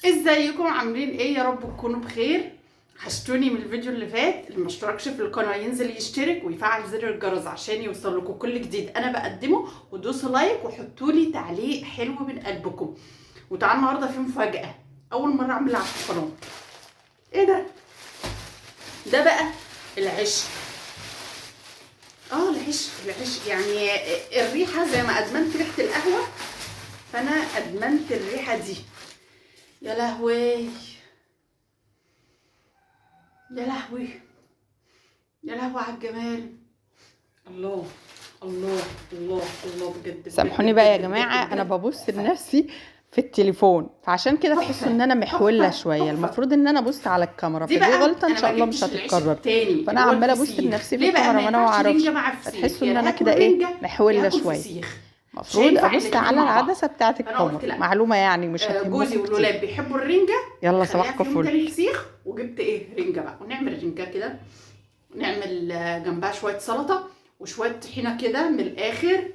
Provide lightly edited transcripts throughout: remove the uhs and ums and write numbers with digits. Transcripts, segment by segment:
ازيكم عاملين ايه؟ يا رب تكونوا بخير. حشتوني من الفيديو اللي فات. اللي مشتركش في القناه ينزل يشترك ويفعل زر الجرس عشان يوصل لكم كل جديد انا بقدمه، ودوسوا لايك وحطوا لي تعليق حلو من قلبكم. وتعالوا النهارده في مفاجاه اول مره اعملها على القناه. ايه ده بقى العشق. العشق يعني الريحه زي ما ادمنت ريحه القهوه، فانا ادمنت الريحه دي. يا لهوي يا لهوي يا لهوي على الجمال. الله الله الله الله بجد. سامحوني بقى يا جماعه، انا ببص لنفسي في التليفون، فعشان كده تحسوا ان انا محوله شويه. المفروض ان انا ابص على الكاميرا، فدي غلطه ان شاء الله مش هتتكرر. فانا عماله ابص لنفسي في الكاميرا وانا ما اعرفش، فتحسوا ان انا كده ايه، محوله شويه. المفروض ابص على العدسه بتاعه الكاميرا. معلومه يعني مش هتهمكم. جوزي والولاد بيحبوا الرنجه. يلا صباحكم فل. فسيخ، وجبت ايه رنجه بقى، ونعمل رنجه كده، نعمل جنبها شويه سلطه وشويه طحينه كده من الاخر.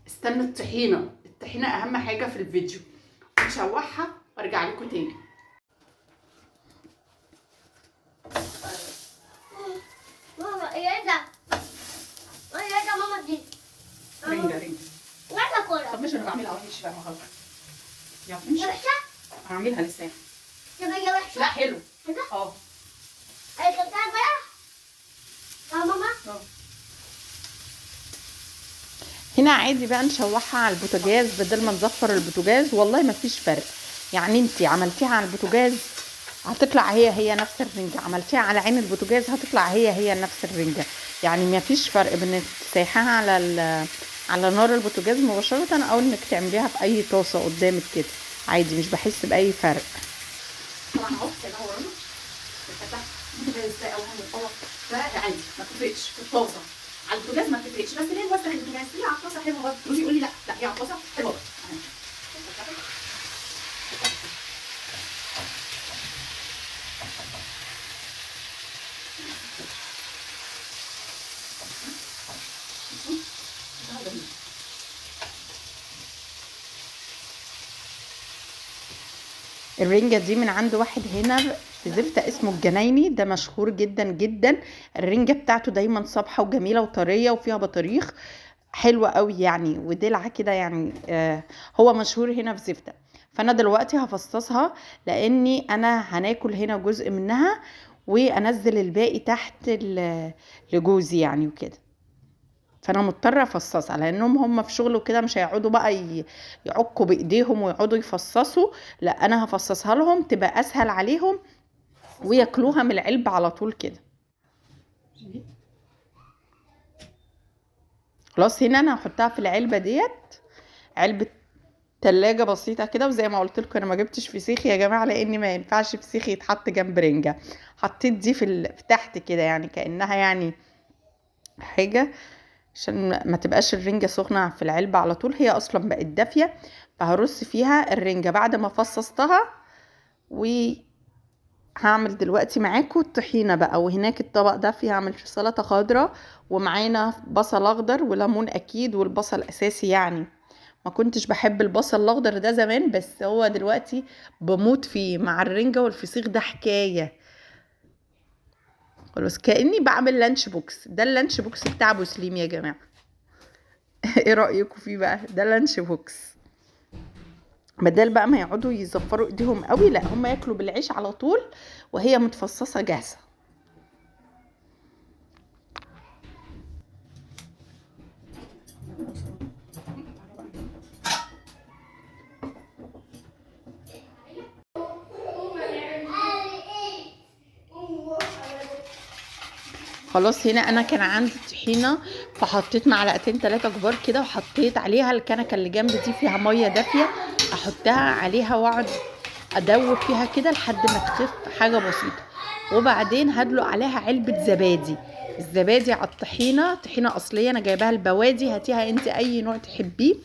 استنى الطحينه اهم حاجه في الفيديو. نشوحها وارجع لكم تاني. ماما ايه ده؟ ايه ده ماما دي؟ رنجه وانا كوره. طب مش انا بعملها اهو، مش بقى غلط. يلا مش وحشه؟ هعملها لسه. طب هي وحشه؟ لا حلو. كده؟ اه هي كده بقى؟ اه ماما؟ هنا عادي بقى نشوحها على البوتاجاز بدل ما نزفر البوتاجاز. والله ما فيش فرق، يعني انتي عملتيها على البوتاجاز هتطلع هي نفس الرنجة، عملتيها على عين البوتاجاز هتطلع هي نفس الرنجة. يعني ما فيش فرق بين انك تسيحها على نار البوتاجاز مباشرة او انك تعمليها في اي طاسة قدامك كده، عادي مش بحس باي فرق. طبعا اهو كده ورانا فتح البوتاجاز ده اول عادي ما تفرقش في الطاسه. على البوتاجاز ما تفرقش، بس ليه نوسخ البوتاجاز؟ ليه على الطاسه حلوه برضه. جوزي يقول لي لا هي على الطاسه حلوه. الرنجة دي من عند واحد هنا في زفتة اسمه الجنايني، ده مشهور جدا جدا. الرنجة بتاعته دايما صبحة وجميلة وطرية وفيها بطاريخ حلوة قوي يعني، ودلعة كده يعني. هو مشهور هنا في زفتة. فانا دلوقتي هفصصها لاني انا هناكل هنا جزء منها وانزل الباقي تحت لجوزي يعني وكده. فانا مضطره افصصها لانهم هم في شغل وكده، مش هيقعدوا بقى يعكوا بايديهم ويقعدوا يفصصوا. لا انا هفصصها لهم تبقى اسهل عليهم وياكلوها من العلبه على طول كده. خلاص هنا انا هحطها في العلبه ديت، علبه تلاجة بسيطه كده. وزي ما قلت لكم انا ما جبتش فسيخ يا جماعه، لان ما ينفعش فسيخ يتحط جنب رنجه. حطيت دي في تحت كده يعني كانها يعني حاجه عشان ما تبقاش الرنجة سخنة في العلبة على طول، هي اصلا بقت دافية. فهرص فيها الرنجة بعد ما فصصتها. وهعمل دلوقتي معاكم الطحينة بقى. وهناك الطبق ده فيه هعمل سلطة خضراء، ومعانا بصل اخضر وليمون اكيد، والبصل اساسي يعني. ما كنتش بحب البصل الاخضر ده زمان، بس هو دلوقتي بموت فيه مع الرنجة والفسيخ، ده حكاية. خلاص كأني بعمل لانش بوكس. ده اللانش بوكس بتاع ابو سليم يا جماعة. ايه رأيكم فيه بقى؟ ده لانش بوكس. بدل بقى ما يقعدوا يزفروا ايديهم قوي، لا هم ياكلوا بالعيش على طول وهي متفصصة جاهزة. خلاص هنا انا كان عندي طحينه، فحطيت معلقتين 3 كبار كده، وحطيت عليها الكنكه اللي جنب دي فيها ميه دافيه، احطها عليها واقعد ادوب فيها كده لحد ما تخف حاجه بسيطه. وبعدين هدلق عليها علبه زبادي. الزبادي على الطحينه طحينه اصليه انا جايباها البوادي، هاتيها انت اي نوع تحبيه.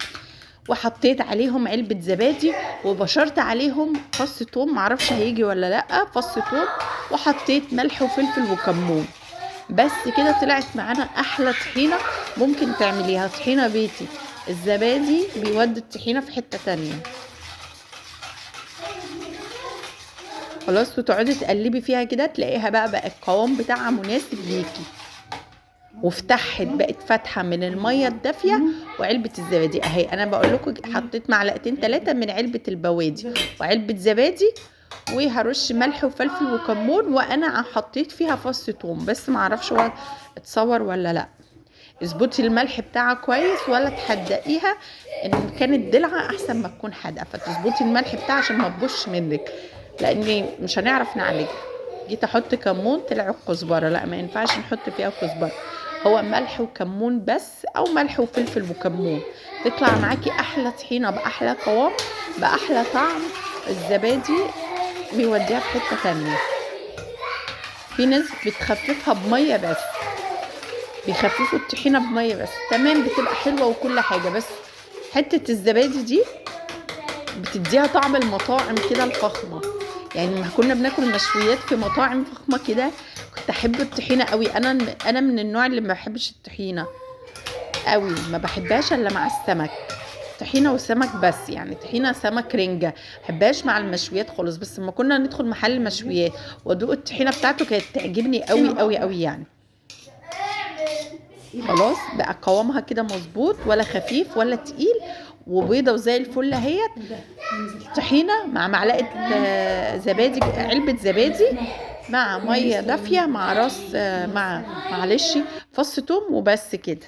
وحطيت عليهم علبه زبادي، وبشرت عليهم فص ثوم، معرفش هيجي ولا لا، فص ثوم. وحطيت ملح وفلفل وكمون. بس كده طلعت معانا احلى طحينه ممكن تعمليها، طحينه بيتي. الزبادي بيودي الطحينه في حته تانية. خلاص، وتقعدي تقلبي فيها كده تلاقيها بقى القوام بتاعها مناسب ليكي، وفتحت بقت فاتحه من الميه الدافيه. وعلبه الزبادي اهي، انا بقول لكم حطيت معلقتين 3 من علبه البوادي وعلبه زبادي، وهرش ملح وفلفل وكمون، وانا حطيت فيها فص ثوم بس، معرفش هو اتصور ولا لا. اظبطي الملح بتاعها كويس ولا تحدقيها، ان كانت دلعه احسن ما تكون حادقه، فتظبطي الملح بتاعها عشان ما تبوش منك، لان مش هنعرف نعالجها. جيت احط كمون طلع الكزبره، لا ما ينفعش نحط فيها كزبره، هو ملح وكمون بس، او ملح وفلفل وكمون، تطلع معاكي احلى طحينه باحلى قوام باحلى طعم. الزبادي بيوديها في حته تانية. في ناس بتخففها بميه بس، بيخففوا الطحينه بميه بس، تمام بتبقى حلوه وكل حاجه، بس حته الزبادي دي بتديها طعم المطاعم كده الفخمه. يعني لما كنا بناكل مشويات في مطاعم فخمه كده كنت احب الطحينه قوي. انا من النوع اللي ما بحبش الطحينه قوي، ما بحبهاش الا مع السمك، طحينه وسمك بس، يعني طحينه سمك رنجه، ما بحبهاش مع المشويات خالص. بس لما كنا ندخل محل مشويات وادوق الطحينه بتاعته كانت تعجبني قوي قوي قوي يعني. خلاص بقى قوامها كده مظبوط، ولا خفيف ولا تقيل، وبيضه وزي الفل اهيت. طحينه مع معلقه زبادي، علبه زبادي مع ميه دافيه مع راس مع معلش فص ثوم وبس كده.